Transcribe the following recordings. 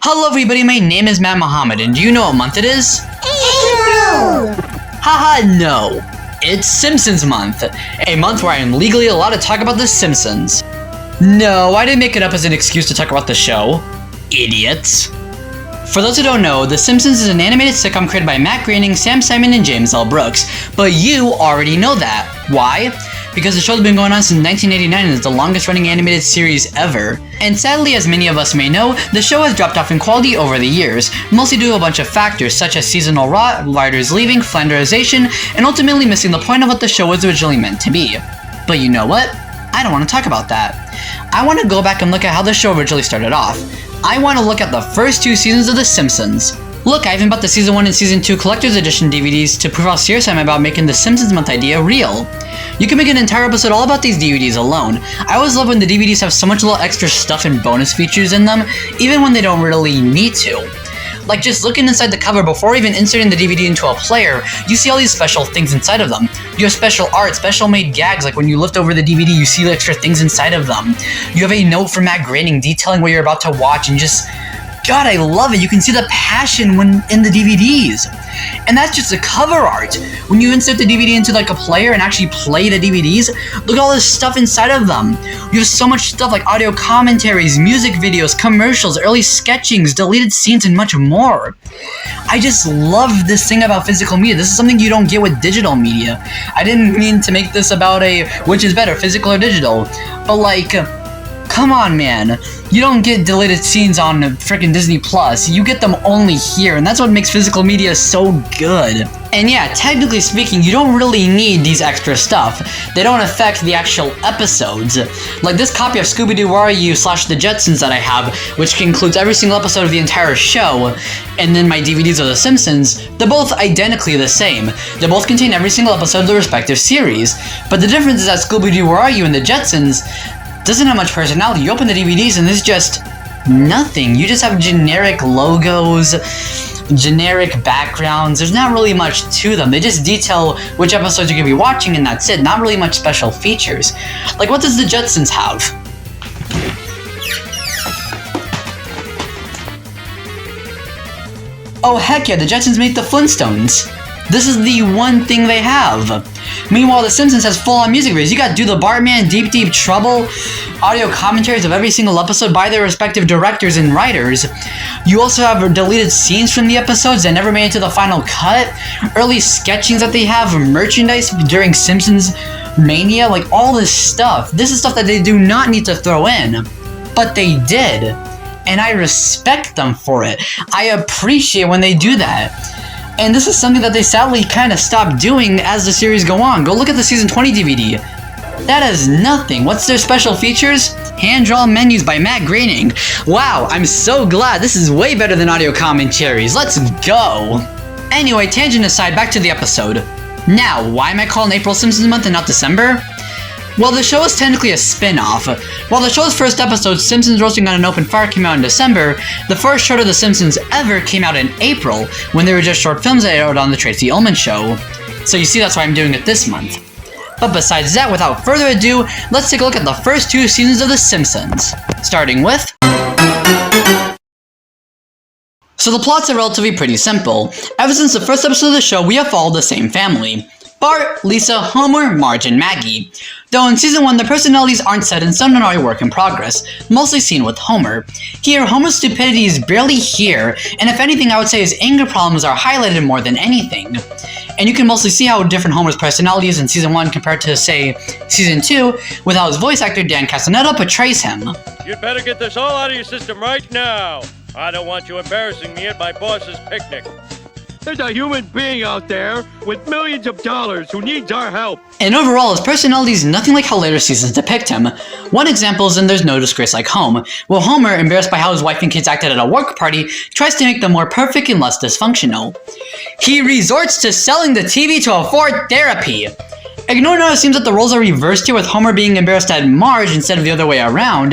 Hello everybody, my name is Matt Muhammad, and do you know what month it is? Interlude! Haha, no. It's Simpsons month, a month where I am legally allowed to talk about The Simpsons. No, I didn't make it up as an excuse to talk about the show. Idiots. For those who don't know, The Simpsons is an animated sitcom created by Matt Groening, Sam Simon, and James L. Brooks, but you already know that. Why? Because the show's been going on since 1989 and is the longest running animated series ever. And sadly, as many of us may know, the show has dropped off in quality over the years, mostly due to a bunch of factors such as seasonal rot, writers leaving, Flanderization, and ultimately missing the point of what the show was originally meant to be. But you know what? I don't want to talk about that. I want to go back and look at how the show originally started off. I want to look at the first two seasons of The Simpsons. Look, I even bought the Season 1 and Season 2 Collector's Edition DVDs to prove how serious I am about making the Simpsons month idea real. You can make an entire episode all about these DVDs alone. I always love when the DVDs have so much little extra stuff and bonus features in them, even when they don't really need to. Like just looking inside the cover before even inserting the DVD into a player, you see all these special things inside of them. You have special art, special made gags, like when you lift over the DVD you see the extra things inside of them. You have a note from Matt Groening detailing what you're about to watch, and just, God, I love it. You can see the passion when in the DVDs. And that's just the cover art. When you insert the DVD into like a player and actually play the DVDs, look at all this stuff inside of them. You have so much stuff like audio commentaries, music videos, commercials, early sketchings, deleted scenes, and much more. I just love this thing about physical media. This is something you don't get with digital media. I didn't mean to make this about which is better, physical or digital, but like, come on, man. You don't get deleted scenes on frickin' Disney Plus. You get them only here, and that's what makes physical media so good. And yeah, technically speaking, you don't really need these extra stuff. They don't affect the actual episodes. Like this copy of Scooby-Doo Where Are You / The Jetsons that I have, which includes every single episode of the entire show, and then my DVDs of The Simpsons, they're both identically the same. They both contain every single episode of the respective series. But the difference is that Scooby-Doo Where Are You and The Jetsons doesn't have much personality. You open the DVDs and there's just nothing. You just have generic logos, generic backgrounds. There's not really much to them. They just detail which episodes you're gonna be watching and that's it. Not really much special features. Like, what does the Jetsons have? Oh heck yeah, the Jetsons make the Flintstones. This is the one thing they have. Meanwhile, The Simpsons has full-on music videos. You got Do the Bartman, Deep Deep Trouble, audio commentaries of every single episode by their respective directors and writers. You also have deleted scenes from the episodes that never made it to the final cut, early sketchings that they have, merchandise during Simpsons Mania, like all this stuff. This is stuff that they do not need to throw in, but they did. And I respect them for it. I appreciate when they do that. And this is something that they sadly kind of stopped doing as the series go on. Go look at the Season 20 DVD. That has nothing. What's their special features? Hand-drawn menus by Matt Groening. Wow, I'm so glad. This is way better than audio commentaries. Let's go. Anyway, tangent aside, back to the episode. Now, why am I calling April Simpsons month and not December? Well, the show is technically a spin-off. While the show's first episode, Simpsons Roasting on an Open Fire, came out in December, the first short of The Simpsons ever came out in April, when they were just short films that aired on The Tracy Ullman Show. So you see, that's why I'm doing it this month. But besides that, without further ado, let's take a look at the first two seasons of The Simpsons. Starting with... So the plots are relatively pretty simple. Ever since the first episode of the show, we have followed the same family. Bart, Lisa, Homer, Marge, and Maggie. Though in Season 1, the personalities aren't set in stone and are a work in progress, mostly seen with Homer. Here, Homer's stupidity is barely here, and if anything, I would say his anger problems are highlighted more than anything. And you can mostly see how different Homer's personality is in Season 1 compared to, say, Season 2, with how his voice actor Dan Castellaneta portrays him. You'd better get this all out of your system right now. I don't want you embarrassing me at my boss's picnic. There's a human being out there with millions of dollars who needs our help. And overall, his personality is nothing like how later seasons depict him. One example is in There's No Disgrace Like Home, where Homer, embarrassed by how his wife and kids acted at a work party, tries to make them more perfect and less dysfunctional. He resorts to selling the TV to afford therapy. Ignore now it seems that the roles are reversed here with Homer being embarrassed at Marge instead of the other way around.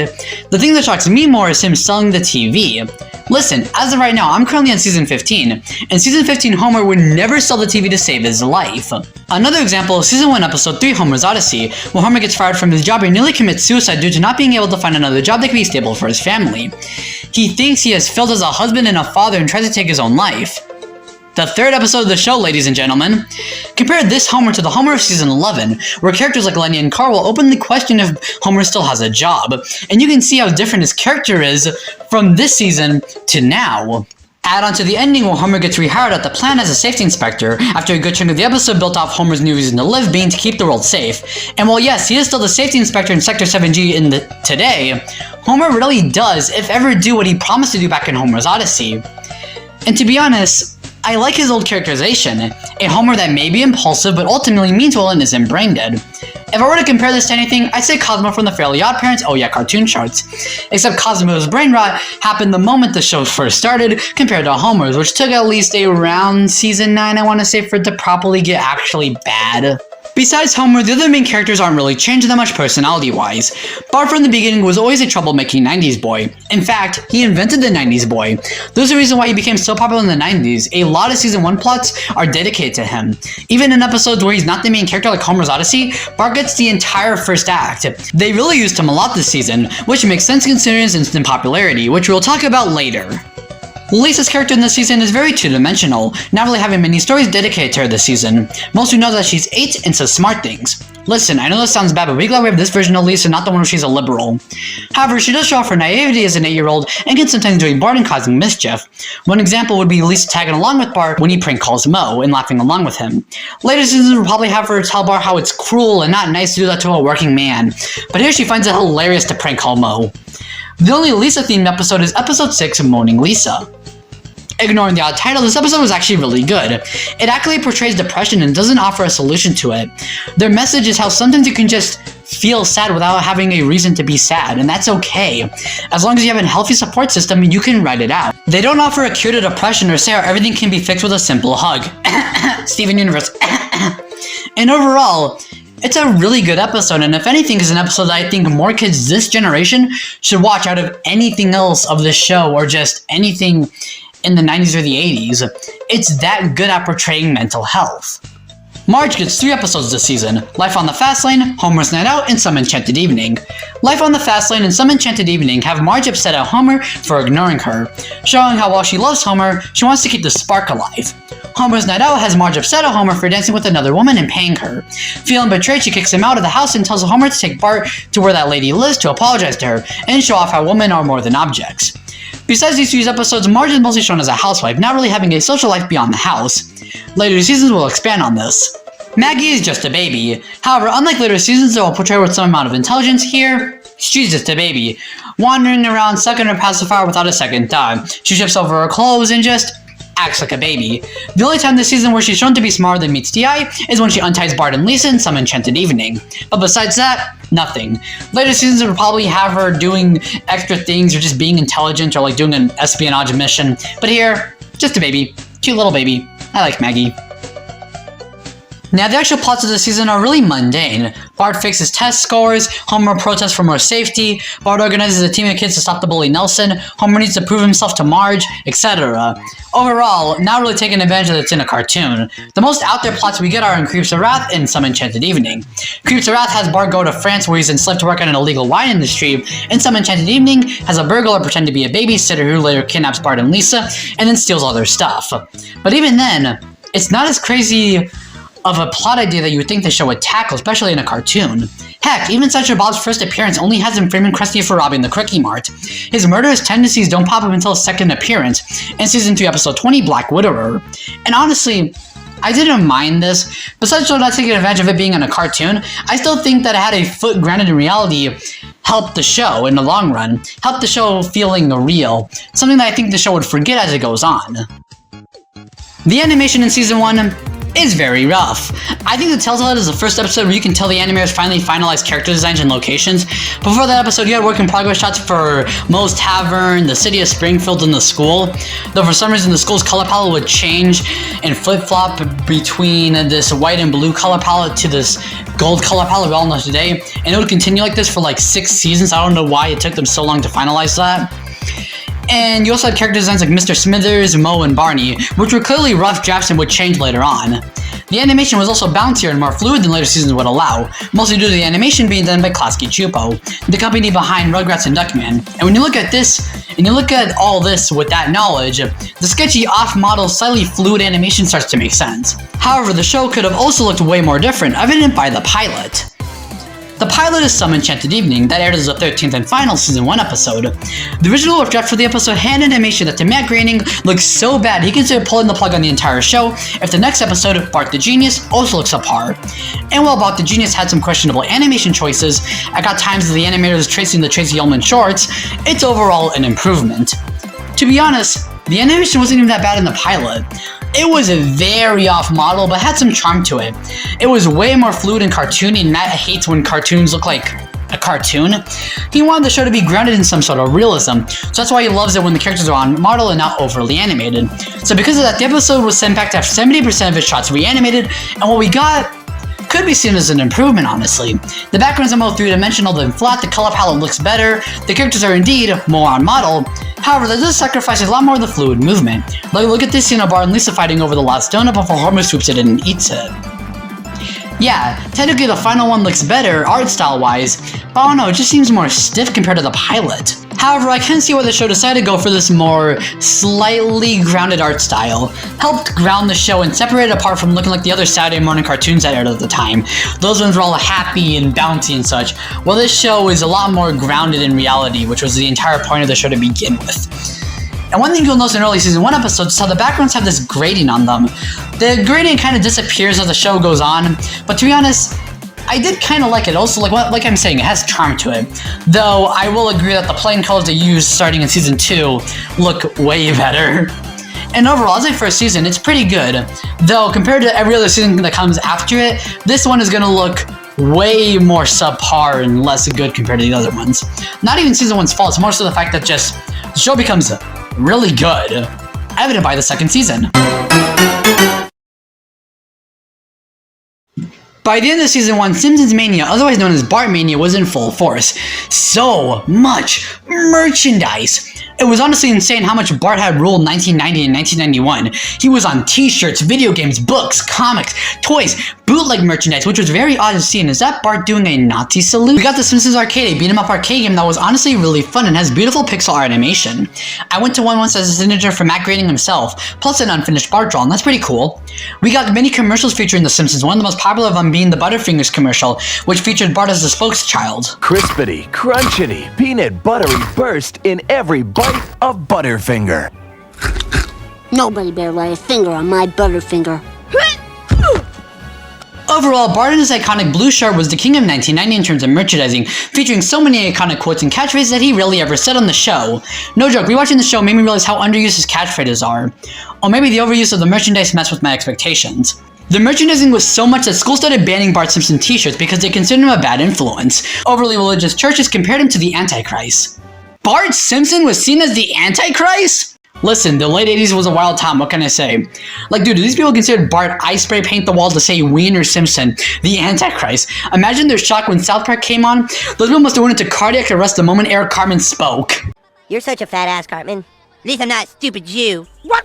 The thing that shocks me more is him selling the TV. Listen, as of right now, I'm currently on season 15. In season 15, Homer would never sell the TV to save his life. Another example is season 1, episode 3, Homer's Odyssey, where Homer gets fired from his job and nearly commits suicide due to not being able to find another job that can be stable for his family. He thinks he has failed as a husband and a father and tries to take his own life. The third episode of the show, ladies and gentlemen. Compare this Homer to the Homer of season 11, where characters like Lenny and Carl will openly question if Homer still has a job, and you can see how different his character is from this season to now. Add on to the ending where Homer gets rehired at the plant as a safety inspector after a good chunk of the episode built off Homer's new reason to live being to keep the world safe. And while yes, he is still the safety inspector in Sector 7G today, Homer really does, if ever, do what he promised to do back in Homer's Odyssey. And to be honest, I like his old characterization, a Homer that may be impulsive but ultimately means well and isn't brain dead. If I were to compare this to anything, I'd say Cosmo from the Fairly Odd Parents Oh Yeah cartoon charts. Except Cosmo's brain rot happened the moment the show first started, compared to Homer's, which took at least around season 9, I want to say, for it to properly get actually bad. Besides Homer, the other main characters aren't really changed that much personality-wise. Bart from the beginning was always a troublemaking 90s boy. In fact, he invented the 90s boy. There's a reason why he became so popular in the 90s. A lot of season 1 plots are dedicated to him. Even in episodes where he's not the main character like Homer's Odyssey, Bart gets the entire first act. They really used him a lot this season, which makes sense considering his instant popularity, which we'll talk about later. Lisa's character in this season is very two-dimensional, not really having many stories dedicated to her this season. Most who know that she's 8 and says smart things. Listen, I know this sounds bad, but we're glad we have this version of Lisa, not the one where she's a liberal. However, she does show off her naivety as an 8-year-old and can sometimes join Bart in causing mischief. One example would be Lisa tagging along with Bart when he prank calls Moe and laughing along with him. Later seasons will probably have her tell Bart how it's cruel and not nice to do that to a working man, but here she finds it hilarious to prank call Moe. The only Lisa-themed episode is episode 6, Moaning Lisa. Ignoring the odd title, this episode was actually really good. It accurately portrays depression and doesn't offer a solution to it. Their message is how sometimes you can just feel sad without having a reason to be sad, and that's okay. As long as you have a healthy support system, you can write it out. They don't offer a cure to depression or say how everything can be fixed with a simple hug. Steven Universe. And overall, it's a really good episode, and if anything, is an episode that I think more kids this generation should watch out of anything else of this show or just anything in the 90s or the 80s. It's that good at portraying mental health. Marge gets 3 episodes this season: Life on the Fast Lane, Homer's Night Out, and Some Enchanted Evening. Life on the Fast Lane and Some Enchanted Evening have Marge upset at Homer for ignoring her, showing how while she loves Homer, she wants to keep the spark alive. Homer's Night Out has Marge upset at Homer for dancing with another woman and paying her. Feeling betrayed, she kicks him out of the house and tells Homer to take Bart to where that lady lives to apologize to her and show off how women are more than objects. Besides these 3 episodes, Marge is mostly shown as a housewife, not really having a social life beyond the house. Later seasons will expand on this. Maggie is just a baby. However, unlike later seasons that will portray her with some amount of intelligence, here, she's just a baby, wandering around sucking her pacifier without a second thought. She shifts over her clothes and just acts like a baby. The only time this season where she's shown to be smarter than meets the eye is when she unties Bart and Lisa in Some Enchanted Evening. But besides that, nothing. Later seasons will probably have her doing extra things or just being intelligent or like doing an espionage mission. But here, just a baby. Cute little baby. I like Maggie. Now, the actual plots of the season are really mundane. Bart fixes test scores, Homer protests for more safety, Bart organizes a team of kids to stop the bully Nelson, Homer needs to prove himself to Marge, etc. Overall, not really taking advantage that it's in a cartoon. The most out there plots we get are in Creeps of Wrath and Some Enchanted Evening. Creeps of Wrath has Bart go to France where he's enslaved to work in an illegal wine industry, and Some Enchanted Evening has a burglar pretend to be a babysitter who later kidnaps Bart and Lisa and then steals all their stuff. But even then, it's not as crazy of a plot idea that you would think the show would tackle, especially in a cartoon. Heck, even Sideshow Bob's first appearance only has him framing Krusty for robbing the Cookie Mart. His murderous tendencies don't pop up until his second appearance, in Season 3, Episode 20, Black Widower. And honestly, I didn't mind this. Besides not taking advantage of it being in a cartoon, I still think that it had a foot grounded in reality helped the show in the long run, helped the show feeling real, something that I think the show would forget as it goes on. The animation in Season 1, is very rough. I think the Telltale is the first episode where you can tell the animators finally finalized character designs and locations. Before that episode, you had work in progress shots for Moe's Tavern, the city of Springfield, and the school. Though for some reason the school's color palette would change and flip-flop between this white and blue color palette to this gold color palette we all know today. And it would continue like this for like 6 seasons. I don't know why it took them so long to finalize that. And you also had character designs like Mr. Smithers, Moe, and Barney, which were clearly rough drafts and would change later on. The animation was also bouncier and more fluid than later seasons would allow, mostly due to the animation being done by Klasky Csupo, the company behind Rugrats and Duckman. And when you look at this, and you look at all this with that knowledge, the sketchy, off-model, slightly fluid animation starts to make sense. However, the show could have also looked way more different, evident by the pilot. The pilot is Some Enchanted Evening, that aired as the 13th and final Season 1 episode. The original draft for the episode had animation that to Matt Groening looked so bad he considered pulling the plug on the entire show if the next episode, Bart the Genius, also looks subpar. And while Bart the Genius had some questionable animation choices, I got times of the animators tracing the Tracy Ullman shorts, it's overall an improvement. To be honest, the animation wasn't even that bad in the pilot. It was a very off-model, but had some charm to it. It was way more fluid and cartoony, and Matt hates when cartoons look like a cartoon. He wanted the show to be grounded in some sort of realism, so that's why he loves it when the characters are on model and not overly animated. So because of that, the episode was sent back to have 70% of its shots reanimated, and what we got could be seen as an improvement, honestly. The backgrounds are more three-dimensional than flat, the color palette looks better, the characters are indeed more on model. However, that does sacrifice a lot more of the fluid movement. Like, look at this scene of Bart and Lisa fighting over the last donut before Homer swoops it in and eats it. Yeah, technically the final one looks better, art style-wise, but I don't know, it just seems more stiff compared to the pilot. However, I can see why the show decided to go for this more slightly grounded art style. Helped ground the show and separate it apart from looking like the other Saturday morning cartoons that aired at the time. Those ones were all happy and bouncy and such, while this show is a lot more grounded in reality, which was the entire point of the show to begin with. And one thing you'll notice in early Season 1 episodes is how the backgrounds have this grading on them. The grading kind of disappears as the show goes on, but to be honest, I did kind of like it. Also, like I'm saying, it has charm to it. Though, I will agree that the plain colors they used starting in Season 2 look way better. And overall, as a first season, it's pretty good. Though, compared to every other season that comes after it, this one is going to look way more subpar and less good compared to the other ones. Not even Season 1's fault, it's more so the fact that just the show becomes really good, evident by the second season. By the end of Season 1, Simpsons Mania, otherwise known as Bart Mania, was in full force. So much merchandise! It was honestly insane how much Bart had ruled 1990 and 1991. He was on t-shirts, video games, books, comics, toys, bootleg merchandise, which was very odd to see. And is that Bart doing a Nazi salute? We got the Simpsons Arcade, a beat-em-up arcade game that was honestly really fun and has beautiful pixel art animation. I went to one once as a signature for Matt Groening himself, plus an unfinished Bart draw, and that's pretty cool. We got many commercials featuring the Simpsons, one of the most popular of them being the Butterfingers commercial, which featured Bart as the spokeschild. Crispity, crunchity, peanut buttery burst in every bite of Butterfinger. Nobody better lay a finger on my Butterfinger. Overall, Bart in his iconic blue shirt was the king of 1990 in terms of merchandising, featuring so many iconic quotes and catchphrases that he rarely ever said on the show. No joke, rewatching the show made me realize how underused his catchphrases are. Or maybe the overuse of the merchandise messed with my expectations. The merchandising was so much that schools started banning Bart Simpson t-shirts because they considered him a bad influence. Overly religious churches compared him to the Antichrist. Bart Simpson was seen as the Antichrist? Listen, the late 80s was a wild time, what can I say? Like, dude, these people considered Bart I spray paint the walls to say Wiener Simpson, the Antichrist. Imagine their shock when South Park came on. Those people must have went into cardiac arrest the moment Eric Cartman spoke. You're such a fat ass, Cartman. At least I'm not a stupid Jew. What?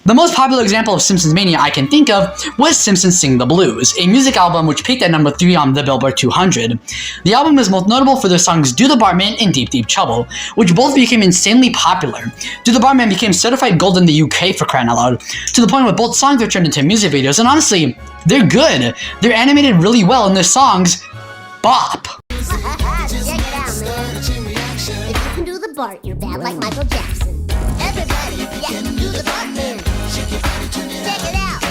The most popular example of Simpsons Mania I can think of was Simpsons Sing the Blues, a music album which peaked at number 3 on the Billboard 200. The album is most notable for their songs Do the Bartman and Deep Deep Trouble, which both became insanely popular. Do the Bartman became certified gold in the UK for crying out loud, to the point where both songs were turned into music videos, and honestly, they're good. They're animated really well and their songs bop. Check it out, man. If you can do the Bart, you're bad like Michael Jackson. Everybody, can do the Bartman. Check it out.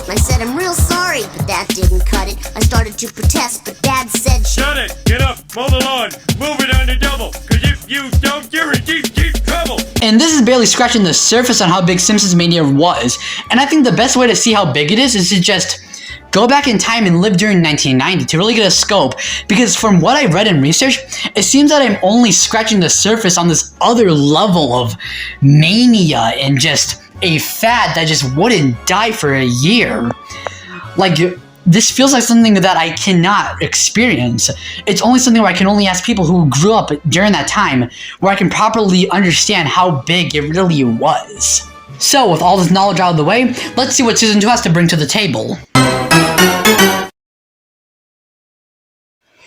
I said I'm real sorry, but that didn't cut it. I started to protest, but Dad said Shut it! Get up! Mow the lawn! Move it on the double! Cause if If you don't, you're in deep, deep trouble. And this is barely scratching the surface on how big Simpsons Mania was, and I think the best way to see how big it is to just go back in time and live during 1990 to really get a scope, because from what I read and research, it seems that I'm only scratching the surface on this other level of mania and just a fad that just wouldn't die for a year. Like, this feels like something that I cannot experience. It's only something where I can only ask people who grew up during that time, where I can properly understand how big it really was. So, with all this knowledge out of the way, let's see what Season 2 has to bring to the table.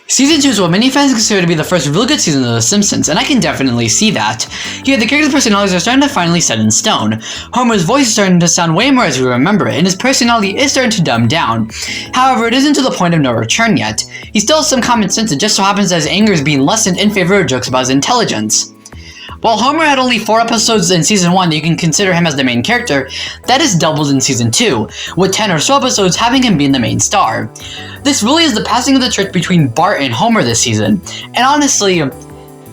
Season 2 is what many fans consider to be the first really good season of The Simpsons, and I can definitely see that. Here, the characters' personalities are starting to finally set in stone. Homer's voice is starting to sound way more as we remember it, and his personality is starting to dumb down. However, it isn't to the point of no return yet. He still has some common sense, it just so happens that his anger is being lessened in favor of jokes about his intelligence. While Homer had only 4 episodes in Season 1 that you can consider him as the main character, that is doubled in Season 2, with 10 or so episodes having him being the main star. This really is the passing of the torch between Bart and Homer this season, and honestly,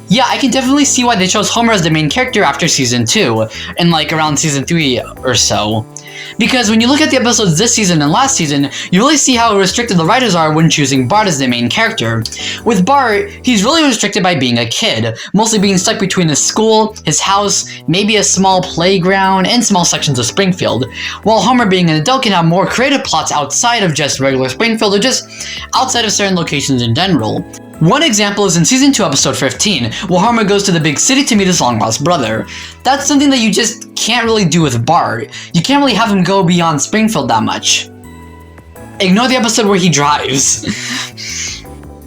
yeah, I can definitely see why they chose Homer as the main character after Season 2, and like around Season 3 or so. Because when you look at the episodes this season and last season, you really see how restricted the writers are when choosing Bart as the main character. With Bart, he's really restricted by being a kid, mostly being stuck between his school, his house, maybe a small playground, and small sections of Springfield, while Homer being an adult can have more creative plots outside of just regular Springfield or just outside of certain locations in general. One example is in Season 2 episode 15, where Homer goes to the big city to meet his long-lost brother. That's something that you just can't really do with Bart. You can't really have him go beyond Springfield that much. Ignore the episode where he drives.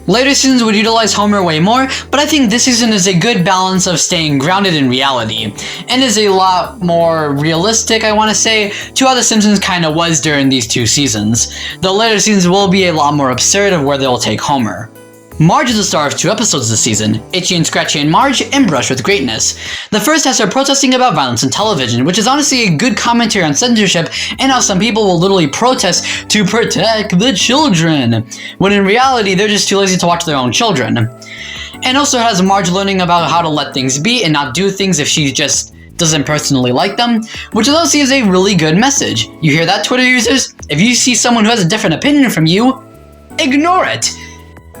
Later seasons would utilize Homer way more, but I think this season is a good balance of staying grounded in reality, and is a lot more realistic, I want to say, to how The Simpsons kinda was during these 2 seasons. The later seasons will be a lot more absurd of where they'll take Homer. Marge is the star of 2 episodes this season, Itchy and Scratchy and Marge, and Brush with Greatness. The first has her protesting about violence in television, which is honestly a good commentary on censorship and how some people will literally protest to protect the children, when in reality they're just too lazy to watch their own children. And also has Marge learning about how to let things be and not do things if she just doesn't personally like them, which honestly is a really good message. You hear that, Twitter users? If you see someone who has a different opinion from you, ignore it!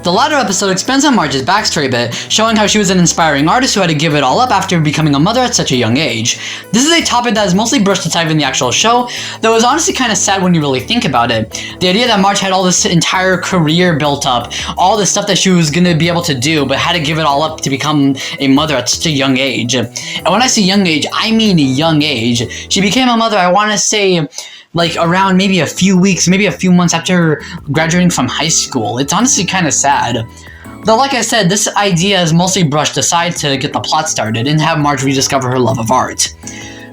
The latter episode expands on Marge's backstory a bit, showing how she was an inspiring artist who had to give it all up after becoming a mother at such a young age. This is a topic that is mostly brushed aside in the actual show, though it's honestly kind of sad when you really think about it. The idea that Marge had all this entire career built up, all the stuff that she was going to be able to do, but had to give it all up to become a mother at such a young age. And when I say young age, I mean young age. She became a mother, I want to say, like around maybe a few weeks, maybe a few months after graduating from high school. It's honestly kind of sad. Though like I said, this idea is mostly brushed aside to get the plot started and have Marge rediscover her love of art.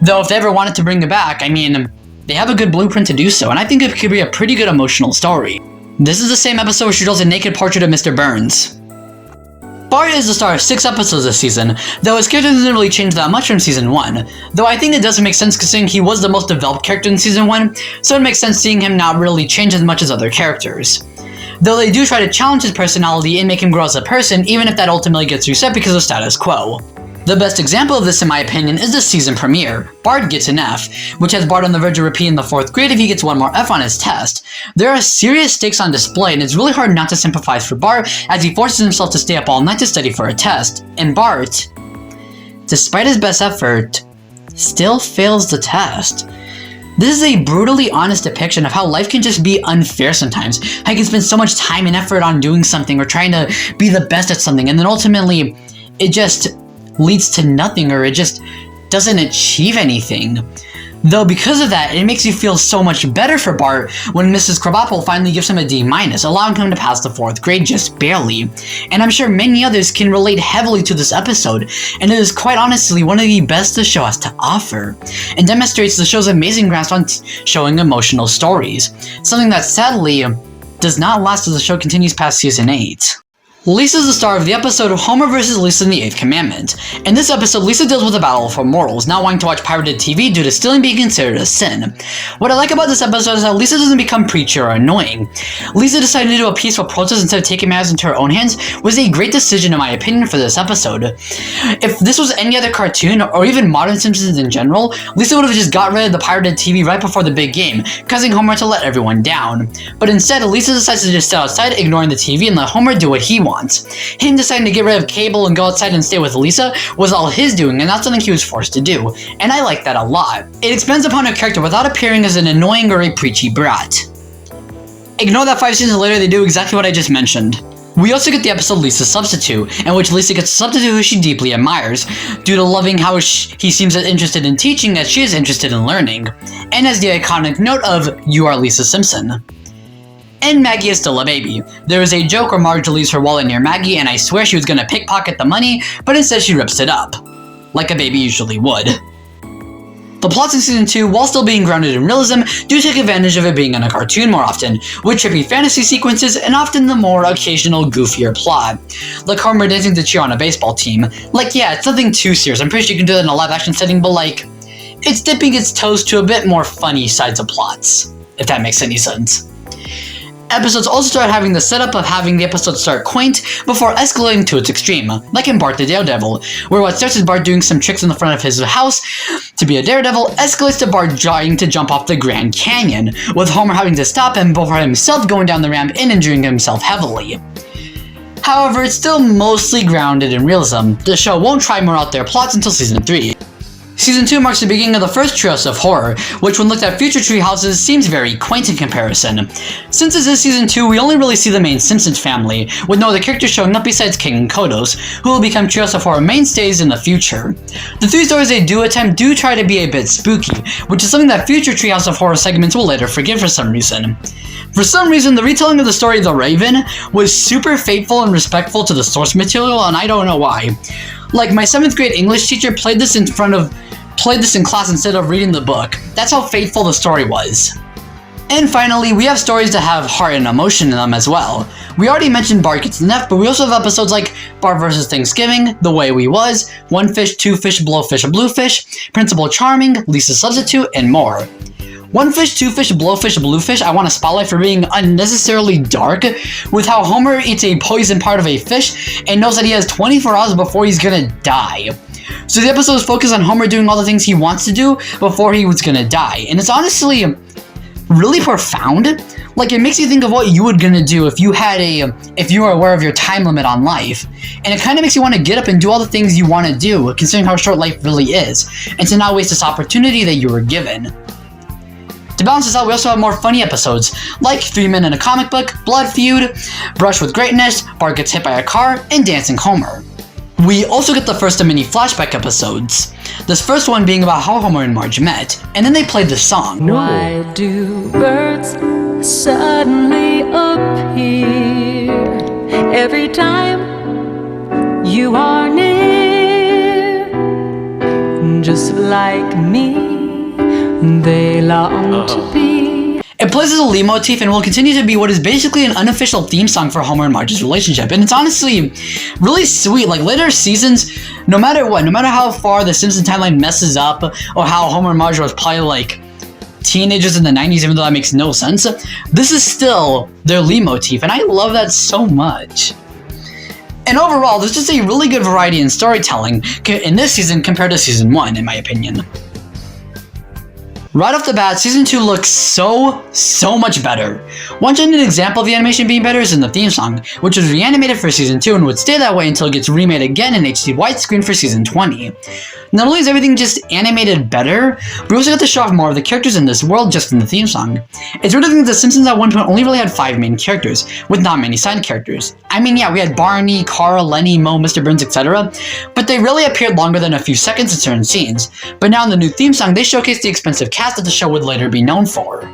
Though if they ever wanted to bring it back, I mean, they have a good blueprint to do so, and I think it could be a pretty good emotional story. This is the same episode where she draws a naked portrait of Mr. Burns. Bart is the star of 6 episodes this season, though his character doesn't really change that much from Season 1, though I think it doesn't make sense considering he was the most developed character in Season 1, so it makes sense seeing him not really change as much as other characters. Though they do try to challenge his personality and make him grow as a person, even if that ultimately gets reset because of status quo. The best example of this, in my opinion, is the season premiere. Bart gets an F, which has Bart on the verge of repeating the 4th grade if he gets one more F on his test. There are serious stakes on display, and it's really hard not to sympathize for Bart as he forces himself to stay up all night to study for a test. And Bart, despite his best effort, still fails the test. This is a brutally honest depiction of how life can just be unfair sometimes. How you can spend so much time and effort on doing something or trying to be the best at something, and then ultimately, it just leads to nothing, or it just doesn't achieve anything. Though because of that, it makes you feel so much better for Bart when Mrs. Krabappel finally gives him a D-, allowing him to pass the 4th grade just barely. And I'm sure many others can relate heavily to this episode, and it is quite honestly one of the best the show has to offer, and demonstrates the show's amazing grasp on showing emotional stories, something that sadly does not last as the show continues past Season 8. Lisa's the star of the episode Homer vs. Lisa and the Eighth Commandment. In this episode, Lisa deals with a battle for morals, not wanting to watch pirated TV due to stealing being considered a sin. What I like about this episode is that Lisa doesn't become preachy or annoying. Lisa deciding to do a peaceful protest instead of taking matters into her own hands was a great decision in my opinion for this episode. If this was any other cartoon, or even modern Simpsons in general, Lisa would have just got rid of the pirated TV right before the big game, causing Homer to let everyone down. But instead, Lisa decides to just sit outside, ignoring the TV, and let Homer do what he wants. Him deciding to get rid of cable and go outside and stay with Lisa was all his doing and not something he was forced to do, and I like that a lot. It expands upon her character without appearing as an annoying or a preachy brat. Ignore that 5 seasons later they do exactly what I just mentioned. We also get the episode Lisa's Substitute, in which Lisa gets a substitute who she deeply admires, due to loving how he seems as interested in teaching as she is interested in learning, and has the iconic note of, "You are Lisa Simpson." And Maggie is still a baby. There is a joke where Marge leaves her wallet near Maggie and I swear she was gonna pickpocket the money, but instead she rips it up. Like a baby usually would. The plots in Season 2, while still being grounded in realism, do take advantage of it being in a cartoon more often, with trippy fantasy sequences and often the more occasional goofier plot. Like Homer dancing to cheer on a baseball team. Like yeah, it's nothing too serious, I'm pretty sure you can do that in a live action setting, but like, it's dipping its toes to a bit more funny sides of plots, if that makes any sense. Episodes also start having the setup of having the episode start quaint before escalating to its extreme, like in Bart the Daredevil, where what starts as Bart doing some tricks in the front of his house to be a daredevil escalates to Bart trying to jump off the Grand Canyon, with Homer having to stop him before himself going down the ramp and injuring himself heavily. However, it's still mostly grounded in realism. The show won't try more out there plots until Season 3. Season 2 marks the beginning of the first Treehouse of Horror, which when looked at future treehouses seems very quaint in comparison. Since this is Season 2, we only really see the main Simpsons family, with no other characters showing up besides King and Kodos, who will become Treehouse of Horror mainstays in the future. The 3 stories they do attempt do try to be a bit spooky, which is something that future Treehouse of Horror segments will later forgive for some reason. For some reason, the retelling of the story The Raven was super faithful and respectful to the source material, and I don't know why. Like, my 7th grade English teacher played this in class instead of reading the book. That's how faithful the story was. And finally, we have stories that have heart and emotion in them as well. We already mentioned Bart Gets Enough, but we also have episodes like Bart vs. Thanksgiving, The Way We Was, One Fish, Two Fish, Blowfish, Bluefish, Principal Charming, Lisa's Substitute, and more. One Fish, Two Fish, Blowfish, Bluefish I want to spotlight for being unnecessarily dark, with how Homer eats a poison part of a fish and knows that he has 24 hours before he's gonna die. So the episode is focused on Homer doing all the things he wants to do before he was gonna die, and it's honestly really profound. Like, it makes you think of what you were gonna do if you were aware of your time limit on life, and it kind of makes you want to get up and do all the things you want to do, considering how short life really is, and to not waste this opportunity that you were given. To balance this out, we also have more funny episodes, like 3 Men in a Comic Book, Blood Feud, Brush with Greatness, Bart Gets Hit by a Car, and Dancing Homer. We also get the first of many flashback episodes, this first one being about how Homer and Marge met, and then they played this song. Why do birds suddenly appear every time you are near? Just like me, they long to be. It plays as a lead motif and will continue to be what is basically an unofficial theme song for Homer and Marge's relationship, and it's honestly really sweet. Like, later seasons, no matter how far the Simpsons timeline messes up, or how Homer and Marge was probably like teenagers in the 90s, even though that makes no sense, this is still their lead motif, and I love that so much. And overall, there's just a really good variety in storytelling in this season compared to Season 1, in my opinion. Right off the bat, Season 2 looks so much better. One genuine example of the animation being better is in the theme song, which was reanimated for Season 2 and would stay that way until it gets remade again in HD widescreen for Season 20. Not only is everything just animated better, but we also get to show off more of the characters in this world just in the theme song. It's weird to think that The Simpsons at one point only really had 5 main characters, with not many side characters. I mean, yeah, we had Barney, Carl, Lenny, Moe, Mr. Burns, etc., but they really appeared longer than a few seconds in certain scenes. But now in the new theme song, they showcase the expensive cast that the show would later be known for.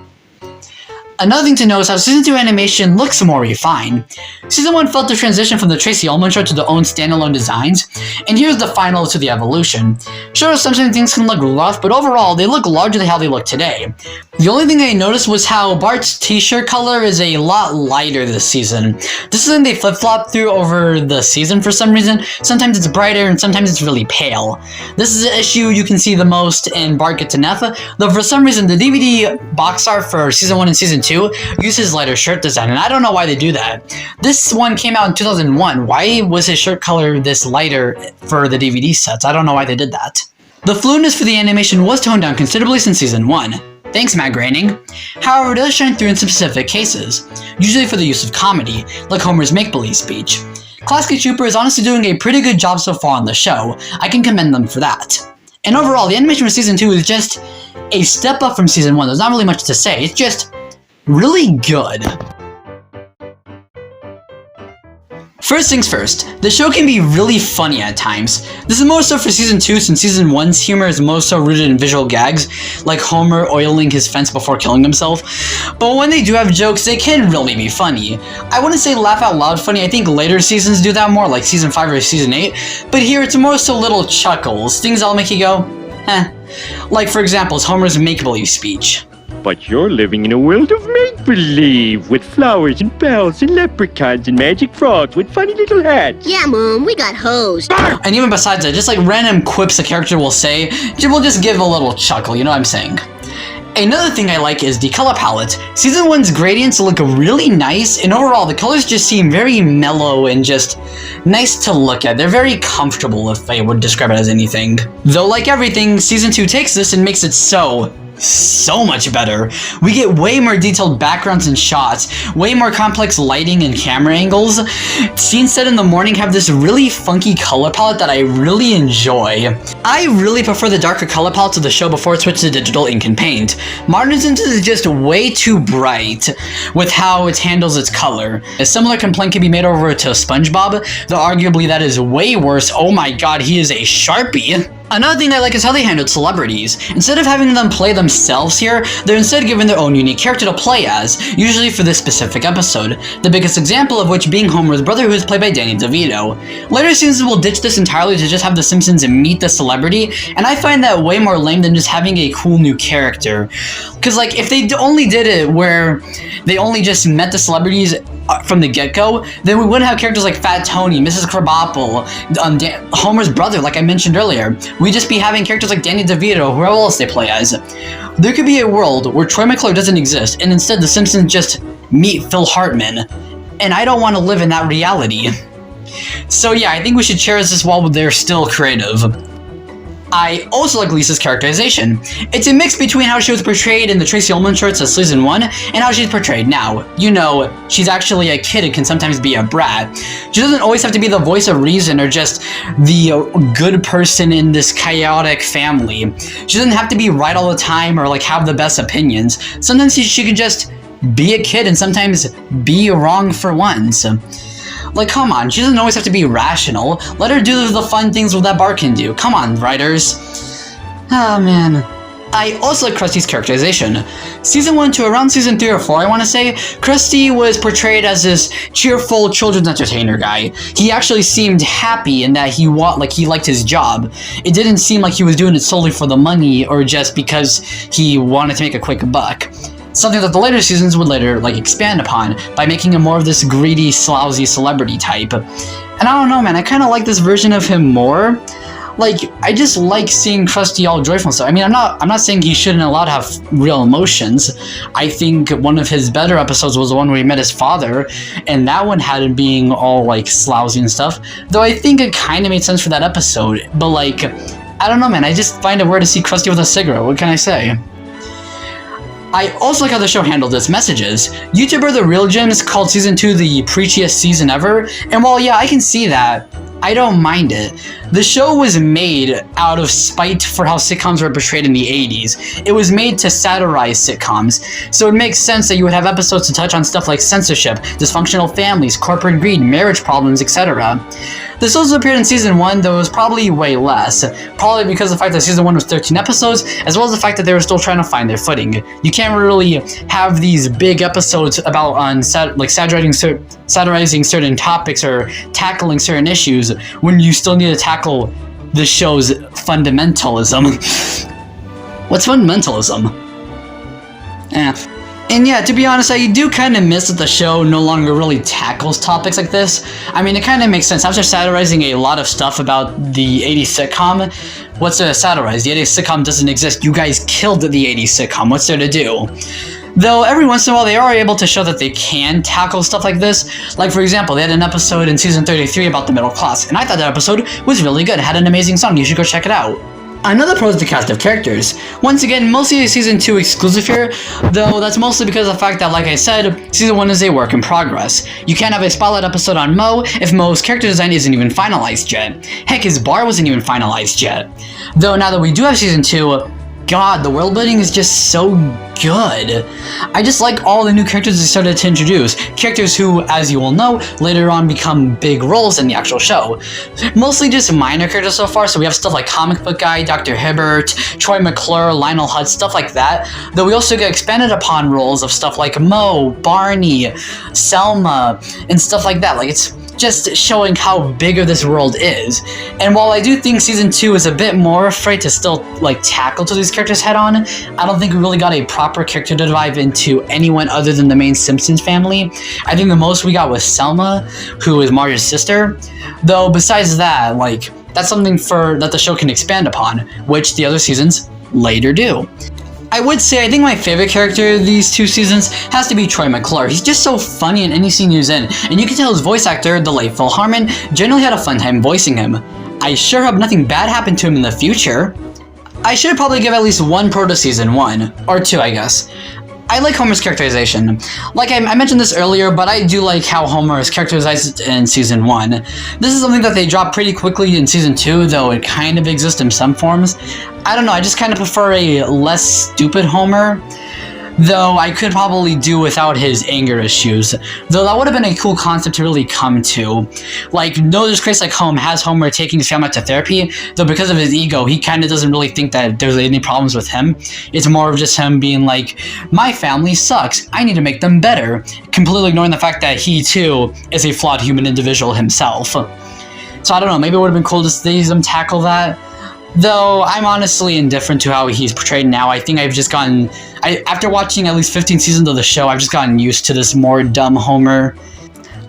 Another thing to note is how Season 2 animation looks more refined. Season 1 felt the transition from the Tracy Ullman show to their own standalone designs, and here's the final to the evolution. Sure, sometimes things can look rough, but overall, they look largely how they look today. The only thing I noticed was how Bart's t-shirt color is a lot lighter this season. This is something they flip-flop through over the season for some reason. Sometimes it's brighter and sometimes it's really pale. This is an issue you can see the most in Bart Gets an F, though for some reason the DVD box art for Season 1 and Season 2 uses lighter shirt design, and I don't know why they do that. This one came out in 2001. Why was his shirt color this lighter for the DVD sets? I don't know why they did that. The fluidness for the animation was toned down considerably since Season 1. Thanks, Matt Groening. However, it does shine through in specific cases, usually for the use of comedy, like Homer's make-believe speech. Classic Trooper is honestly doing a pretty good job so far on the show. I can commend them for that. And overall, the animation for Season 2 is just a step up from Season 1. There's not really much to say. It's just really good. First things first, the show can be really funny at times. This is more so for Season 2 since Season 1's humor is more so rooted in visual gags, like Homer oiling his fence before killing himself. But when they do have jokes, they can really be funny. I wouldn't say laugh out loud funny, I think later seasons do that more, like Season 5 or Season 8, but here it's more so little chuckles, things that'll make you go, eh. Like for example, it's Homer's make-believe speech. But you're living in a world of make-believe, with flowers and bells and leprechauns and magic frogs with funny little hats. Yeah, Mom, we got hosed. And even besides that, just like random quips a character will say, will just give a little chuckle, you know what I'm saying? Another thing I like is the color palette. Season 1's gradients look really nice, and overall the colors just seem very mellow and just nice to look at. They're very comfortable, if I would describe it as anything. Though like everything, Season 2 takes this and makes it so much better. We get way more detailed backgrounds and shots, way more complex lighting and camera angles. Scenes set in the morning have this really funky color palette that I really enjoy. I really prefer the darker color palettes of the show before it switched to digital ink and paint. Modern Simpsons is just way too bright with how it handles its color. A similar complaint can be made over to SpongeBob, though arguably that is way worse. Oh my god, he is a Sharpie. Another thing I like is how they handled celebrities. Instead of having them play themselves here, they're instead given their own unique character to play as, usually for this specific episode. The biggest example of which being Homer's brother, who is played by Danny DeVito. Later seasons will ditch this entirely to just have the Simpsons meet the celebrity, and I find that way more lame than just having a cool new character. Cause like, if they only did it where they only just met the celebrities from the get-go, then we wouldn't have characters like Fat Tony, Mrs. Krabappel, Homer's brother, like I mentioned earlier. We'd just be having characters like Danny DeVito, whoever else they play as. There could be a world where Troy McClure doesn't exist, and instead the Simpsons just meet Phil Hartman. And I don't want to live in that reality. So yeah, I think we should cherish this while they're still creative. I also like Lisa's characterization. It's a mix between how she was portrayed in the Tracy Ullman shorts of Season 1 and how she's portrayed now. You know, she's actually a kid and can sometimes be a brat. She doesn't always have to be the voice of reason or just the good person in this chaotic family. She doesn't have to be right all the time or like have the best opinions. Sometimes she can just be a kid and sometimes be wrong for once. Like, come on, she doesn't always have to be rational. Let her do the fun things that Bart can do. Come on, writers. Oh, man. I also like Krusty's characterization. Season 1 to around Season 3 or 4, I want to say, Krusty was portrayed as this cheerful children's entertainer guy. He actually seemed happy in that he liked his job. It didn't seem like he was doing it solely for the money or just because he wanted to make a quick buck. Something that the later seasons would later expand upon by making him more of this greedy, slousy celebrity type. And I don't know, man, I kind of like this version of him more. Like, I just like seeing Krusty all joyful and stuff. I mean, I'm not saying he shouldn't allow to have real emotions. I think one of his better episodes was the one where he met his father, and that one had him being all slousy and stuff. Though I think it kind of made sense for that episode. But I don't know, man, I just find it weird to see Krusty with a cigarette. What can I say? I also like how the show handled its messages. YouTuber The Real Gems called Season 2 the preachiest season ever, and while yeah, I can see that, I don't mind it. The show was made out of spite for how sitcoms were portrayed in the 80s. It was made to satirize sitcoms, so it makes sense that you would have episodes to touch on stuff like censorship, dysfunctional families, corporate greed, marriage problems, etc. This also appeared in Season 1, though it was probably way less. Probably because of the fact that Season 1 was 13 episodes, as well as the fact that they were still trying to find their footing. You can't really have these big episodes about satirizing certain topics or tackling certain issues when you still need to tackle the show's fundamentalism. What's fundamentalism? And yeah, to be honest, I do kind of miss that the show no longer really tackles topics like this. I mean, it kind of makes sense. After satirizing a lot of stuff about the 80s sitcom, what's there to satirize? The 80s sitcom doesn't exist. You guys killed the 80s sitcom. What's there to do? Though every once in a while they are able to show that they can tackle stuff like this. Like, for example, they had an episode in season 33 about the middle class, and I thought that episode was really good. It had an amazing song. You should go check it out. Another pro is the cast of characters. Once again, mostly a season 2 exclusive here, though that's mostly because of the fact that, like I said, season 1 is a work in progress. You can't have a spotlight episode on Mo if Mo's character design isn't even finalized yet. Heck, his bar wasn't even finalized yet. Though now that we do have season 2, God, the world building is just so good. I just like all the new characters they started to introduce. Characters who, as you will know, later on become big roles in the actual show. Mostly just minor characters so far, so we have stuff like Comic Book Guy, Dr. Hibbert, Troy McClure, Lionel Hutz, stuff like that. Though we also get expanded upon roles of stuff like Mo, Barney, Selma, and stuff like that. Like, it's just showing how bigger this world is. And while I do think season 2 is a bit more afraid to still like tackle to these characters head on, I don't think we really got a proper character to dive into anyone other than the main Simpsons family. I think the most we got was Selma, who is Marge's sister. Though besides that, like, that's something that the show can expand upon, which the other seasons later do. I would say I think my favorite character of these 2 seasons has to be Troy McClure. He's just so funny in any scene he's in, and you can tell his voice actor, the late Phil Hartman, generally had a fun time voicing him. I sure hope nothing bad happened to him in the future. I should probably give at least 1 pro to season 1, or 2 I guess. I like Homer's characterization. Like I mentioned this earlier, but I do like how Homer is characterized in season 1. This is something that they dropped pretty quickly in season 2, though it kind of exists in some forms. I don't know, I just kind of prefer a less stupid Homer, though I could probably do without his anger issues. Though that would have been a cool concept to really come to. Like, No Disgrace Like Home has Homer taking his family to therapy, though because of his ego, he kind of doesn't really think that there's any problems with him. It's more of just him being like, my family sucks, I need to make them better, completely ignoring the fact that he too is a flawed human individual himself. So I don't know, maybe it would have been cool to see them tackle that. Though I'm honestly indifferent to how he's portrayed now. I think I've just gotten, after watching at least 15 seasons of the show, I've just gotten used to this more dumb Homer.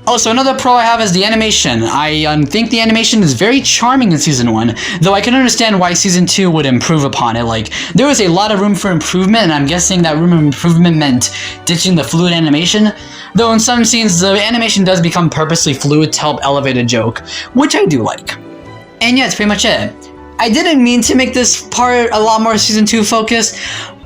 Also, another pro I have is the animation. I think the animation is very charming in season 1, though I can understand why season 2 would improve upon it. Like, there was a lot of room for improvement, and I'm guessing that room for improvement meant ditching the fluid animation. Though in some scenes, the animation does become purposely fluid to help elevate a joke, which I do like. And yeah, that's pretty much it. I didn't mean to make this part a lot more season 2 focused,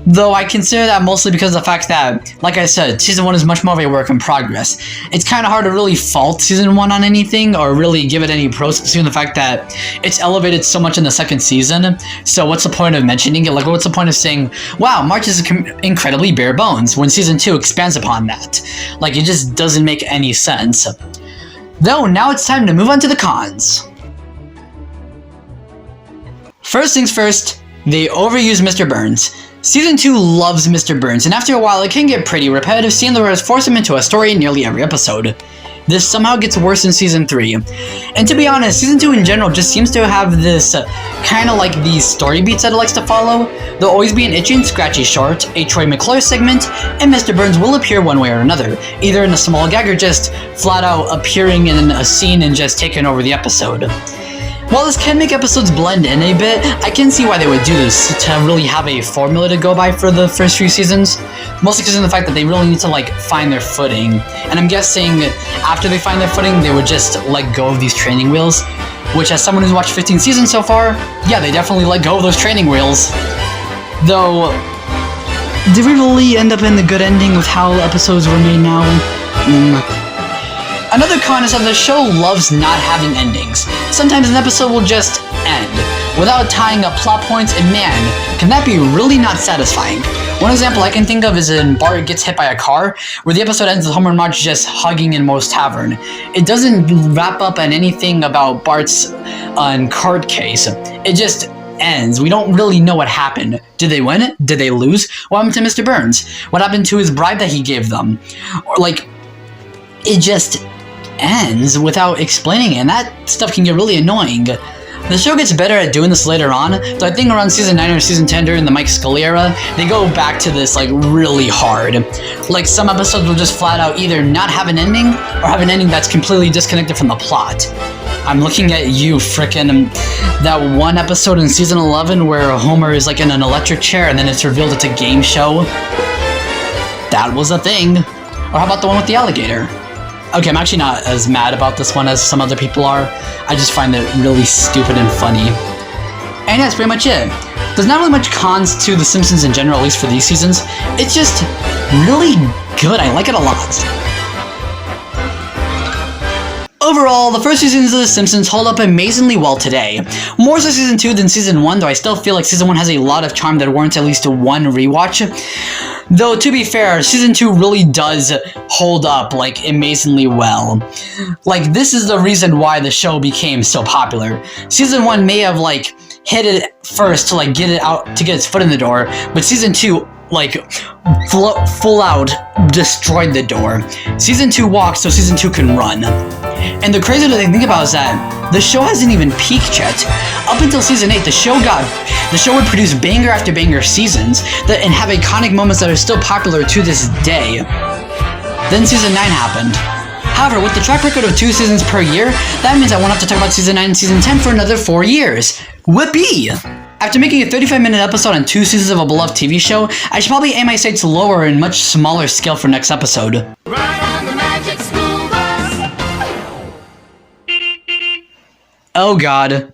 though I consider that mostly because of the fact that, like I said, season 1 is much more of a work in progress. It's kind of hard to really fault season 1 on anything, or really give it any pros, considering the fact that it's elevated so much in the second season. So what's the point of mentioning it? Like, what's the point of saying, wow, March is incredibly bare bones, when season 2 expands upon that? Like, it just doesn't make any sense. Though, now it's time to move on to the cons. First things first, they overuse Mr. Burns. Season 2 loves Mr. Burns, and after a while it can get pretty repetitive seeing the writers force him into a story in nearly every episode. This somehow gets worse in season 3. And to be honest, season 2 in general just seems to have this kind of like these story beats that it likes to follow. There'll always be an itchy and scratchy short, a Troy McClure segment, and Mr. Burns will appear one way or another, either in a small gag or just flat out appearing in a scene and just taking over the episode. While this can make episodes blend in a bit, I can see why they would do this, to really have a formula to go by for the first few seasons. Mostly because of the fact that they really need to like find their footing. And I'm guessing after they find their footing, they would just let go of these training wheels. Which, as someone who's watched 15 seasons so far, yeah, they definitely let go of those training wheels. Though, did we really end up in the good ending with how episodes were made now? Another con is that the show loves not having endings. Sometimes an episode will just end, without tying up plot points, and man, can that be really not satisfying. One example I can think of is in Bart Gets Hit by a Car, where the episode ends with Homer and Marge just hugging in Moe's Tavern. It doesn't wrap up on anything about Bart's card case. It just ends. We don't really know what happened. Did they win? Did they lose? What happened to Mr. Burns? What happened to his bribe that he gave them? Or like, it just ends without explaining it, and that stuff can get really annoying. The show gets better at doing this later on, so I think around season 9 or season 10 during the Mike Scully era, they go back to this like really hard. Like some episodes will just flat out either not have an ending or have an ending that's completely disconnected from the plot. I'm looking at you, frickin' that one episode in season 11 where Homer is like in an electric chair and then it's revealed it's a game show. That was a thing. Or how about the one with the alligator? Okay, I'm actually not as mad about this one as some other people are. I just find it really stupid and funny. And that's pretty much it. There's not really much cons to The Simpsons in general, at least for these seasons. It's just really good. I like it a lot. Overall, the first seasons of The Simpsons hold up amazingly well today. More so season 2 than season 1, though I still feel like season 1 has a lot of charm that warrants at least one rewatch. Though, to be fair, season 2 really does hold up, like, amazingly well. Like, this is the reason why the show became so popular. Season 1 may have, like, hit it first to, like, get it out, to get its foot in the door, but season 2, like, full out destroyed the door. Season 2 walks so season 2 can run. And the crazy thing to think about is that the show hasn't even peaked yet. Up until season 8, the show would produce banger after banger seasons and have iconic moments that are still popular to this day. Then season 9 happened. However, with the track record of 2 seasons per year, that means I won't have to talk about season 9 and season 10 for another 4 years. Whippy! After making a 35-minute episode on 2 seasons of a beloved TV show, I should probably aim my sights lower and much smaller scale for next episode. Ride on the magic school bus. Oh god.